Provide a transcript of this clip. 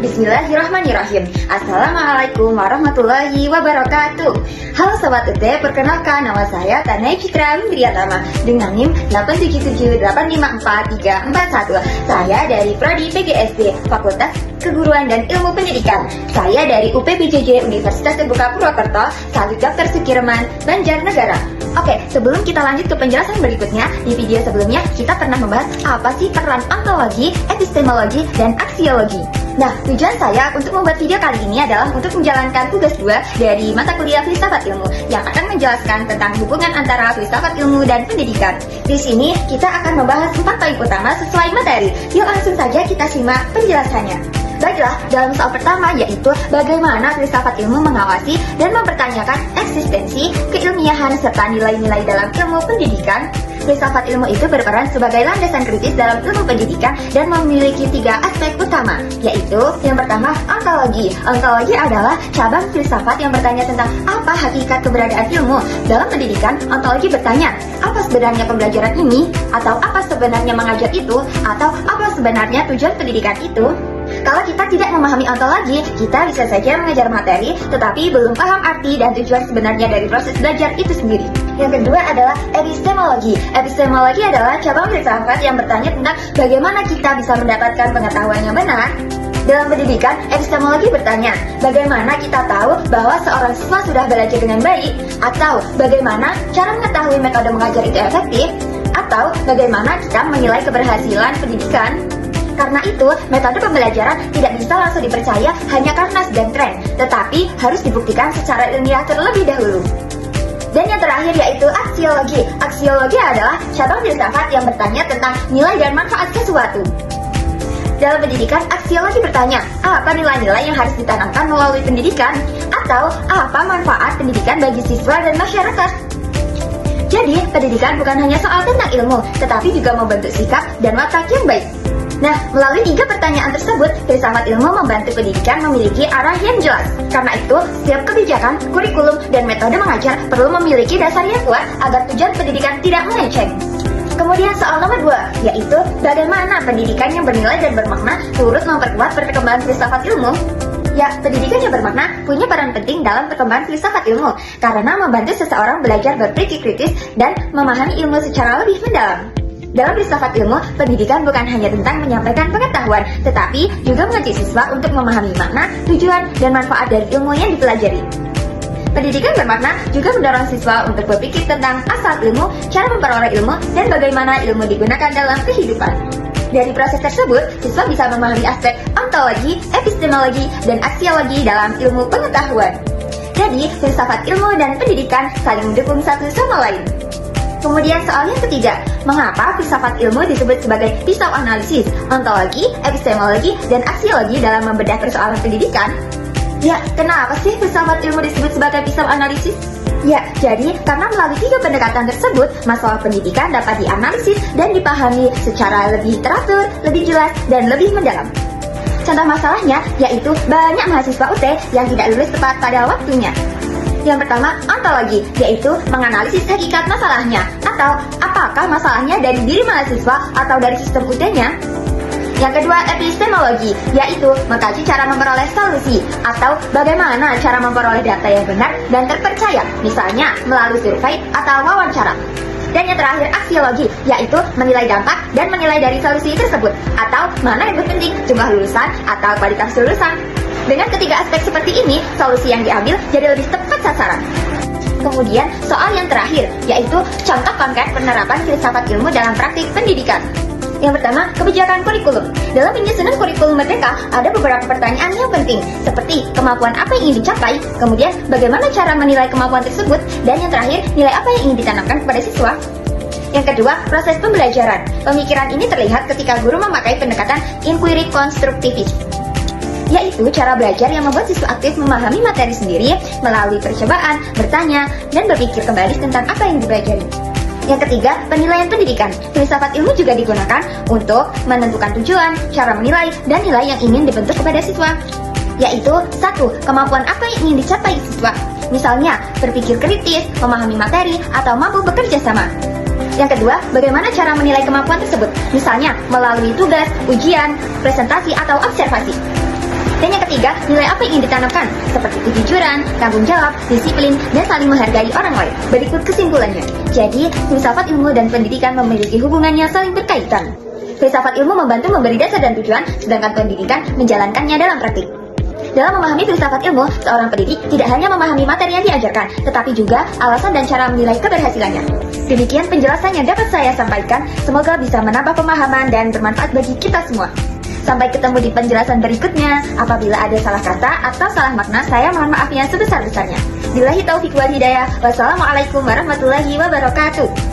Bismillahirrahmanirrahim. Assalamualaikum warahmatullahi wabarakatuh. Halo Sobat UT, perkenalkan nama saya Tanai Citra Windriyatama dengan NIM 877854341. Saya dari Prodi PGSD, Fakultas Keguruan dan Ilmu Pendidikan. Saya dari UPBJJ Universitas Terbuka Purwokerto, Salut Dr. Sukirman, Banjarnegara. Oke, sebelum kita lanjut ke penjelasan berikutnya, di video sebelumnya kita pernah membahas apa sih peran ontologi, epistemologi, dan aksiologi. Nah, tujuan saya untuk membuat video kali ini adalah untuk menjalankan tugas 2 dari mata kuliah filsafat ilmu yang akan menjelaskan tentang hubungan antara filsafat ilmu dan pendidikan. Di sini kita akan membahas 4 poin utama sesuai materi. Yuk langsung saja kita simak penjelasannya. Baiklah, dalam soal pertama yaitu bagaimana filsafat ilmu mengawasi dan mempertanyakan eksistensi, keilmiahan, serta nilai-nilai dalam ilmu pendidikan. Filsafat ilmu itu berperan sebagai landasan kritis dalam ilmu pendidikan dan memiliki 3 aspek utama, yaitu yang pertama, ontologi. Ontologi adalah cabang filsafat yang bertanya tentang apa hakikat keberadaan ilmu. Dalam pendidikan, ontologi bertanya, apa sebenarnya pembelajaran ini? Atau apa sebenarnya mengajar itu? Atau apa sebenarnya tujuan pendidikan itu? Kalau kita tidak memahami ontologi, kita bisa saja mengejar materi, tetapi belum paham arti dan tujuan sebenarnya dari proses belajar itu sendiri. Yang kedua adalah epistemologi. Epistemologi adalah cabang filsafat yang bertanya tentang bagaimana kita bisa mendapatkan pengetahuan yang benar. Dalam pendidikan, epistemologi bertanya, bagaimana kita tahu bahwa seorang siswa sudah belajar dengan baik? Atau bagaimana cara mengetahui metode mengajar itu efektif? Atau bagaimana kita menilai keberhasilan pendidikan? Karena itu, metode pembelajaran tidak bisa langsung dipercaya hanya karena sedang tren, tetapi harus dibuktikan secara ilmiah terlebih dahulu. Dan yang terakhir yaitu aksiologi. Aksiologi adalah cabang filsafat yang bertanya tentang nilai dan manfaat sesuatu. Dalam pendidikan, aksiologi bertanya, apa nilai-nilai yang harus ditanamkan melalui pendidikan? Atau apa manfaat pendidikan bagi siswa dan masyarakat? Jadi, pendidikan bukan hanya soal tentang ilmu, tetapi juga membentuk sikap dan watak yang baik. Nah, melalui 3 pertanyaan tersebut, filsafat ilmu membantu pendidikan memiliki arah yang jelas. Karena itu, setiap kebijakan, kurikulum, dan metode mengajar perlu memiliki dasar yang kuat agar tujuan pendidikan tidak melenceng. Kemudian soal nomor 2, yaitu bagaimana pendidikan yang bernilai dan bermakna turut memperkuat perkembangan filsafat ilmu. Ya, pendidikan yang bermakna punya peran penting dalam perkembangan filsafat ilmu karena membantu seseorang belajar berpikir kritis dan memahami ilmu secara lebih mendalam. Dalam filsafat ilmu, pendidikan bukan hanya tentang menyampaikan pengetahuan, tetapi juga mengajar siswa untuk memahami makna, tujuan, dan manfaat dari ilmu yang dipelajari. Pendidikan bermakna juga mendorong siswa untuk berpikir tentang asal ilmu, cara memperoleh ilmu, dan bagaimana ilmu digunakan dalam kehidupan. Dari proses tersebut, siswa bisa memahami aspek ontologi, epistemologi, dan aksiologi dalam ilmu pengetahuan. Jadi, filsafat ilmu dan pendidikan saling mendukung satu sama lain. Kemudian soal yang ketiga, mengapa filsafat ilmu disebut sebagai pisau analisis, ontologi, epistemologi, dan aksiologi dalam membedah persoalan pendidikan? Ya, kenapa sih filsafat ilmu disebut sebagai pisau analisis? Ya, jadi karena melalui 3 pendekatan tersebut, masalah pendidikan dapat dianalisis dan dipahami secara lebih teratur, lebih jelas, dan lebih mendalam. Contoh masalahnya yaitu banyak mahasiswa UT yang tidak lulus tepat pada waktunya. Yang pertama, ontologi, yaitu menganalisis hakikat masalahnya, atau apakah masalahnya dari diri mahasiswa atau dari sistem UT-nya. Yang kedua, epistemologi, yaitu mengkaji cara memperoleh solusi, atau bagaimana cara memperoleh data yang benar dan terpercaya, misalnya melalui survei atau wawancara. Dan yang terakhir, aksiologi, yaitu menilai dampak dan menilai dari solusi tersebut, atau mana yang lebih penting, jumlah lulusan atau kualitas lulusan. Dengan ketiga aspek seperti ini, solusi yang diambil jadi lebih tepat sasaran. Kemudian, soal yang terakhir, yaitu contoh konkret penerapan filsafat ilmu dalam praktik pendidikan. Yang pertama, kebijakan kurikulum. Dalam penyusunan kurikulum merdeka, ada beberapa pertanyaan yang penting, seperti kemampuan apa yang ingin dicapai, kemudian bagaimana cara menilai kemampuan tersebut, dan yang terakhir, nilai apa yang ingin ditanamkan kepada siswa. Yang kedua, proses pembelajaran. Pemikiran ini terlihat ketika guru memakai pendekatan inquiry konstruktivis, yaitu cara belajar yang membuat siswa aktif memahami materi sendiri melalui percobaan, bertanya, dan berpikir kembali tentang apa yang dipelajari. Yang ketiga, penilaian pendidikan. Filsafat ilmu juga digunakan untuk menentukan tujuan, cara menilai, dan nilai yang ingin dibentuk kepada siswa. Yaitu, 1. Kemampuan apa yang ingin dicapai siswa. Misalnya, berpikir kritis, memahami materi, atau mampu bekerja sama. Yang kedua, bagaimana cara menilai kemampuan tersebut? Misalnya, melalui tugas, ujian, presentasi, atau observasi. ketiga, nilai apa yang ingin ditanamkan? Seperti kejujuran, tanggung jawab, disiplin, dan saling menghargai orang lain. Berikut kesimpulannya. Jadi, filsafat ilmu dan pendidikan memiliki hubungan yang saling berkaitan. Filsafat ilmu membantu memberi dasar dan tujuan, sedangkan pendidikan menjalankannya dalam praktik. Dalam memahami filsafat ilmu, seorang pendidik tidak hanya memahami materi yang diajarkan, tetapi juga alasan dan cara menilai keberhasilannya. Demikian penjelasan yang dapat saya sampaikan, semoga bisa menambah pemahaman dan bermanfaat bagi kita semua. Sampai ketemu di penjelasan berikutnya. Apabila ada salah kata atau salah makna, saya mohon maaf yang sebesar-besarnya. Billahi taufiq wal hidayah. Wassalamualaikum warahmatullahi wabarakatuh.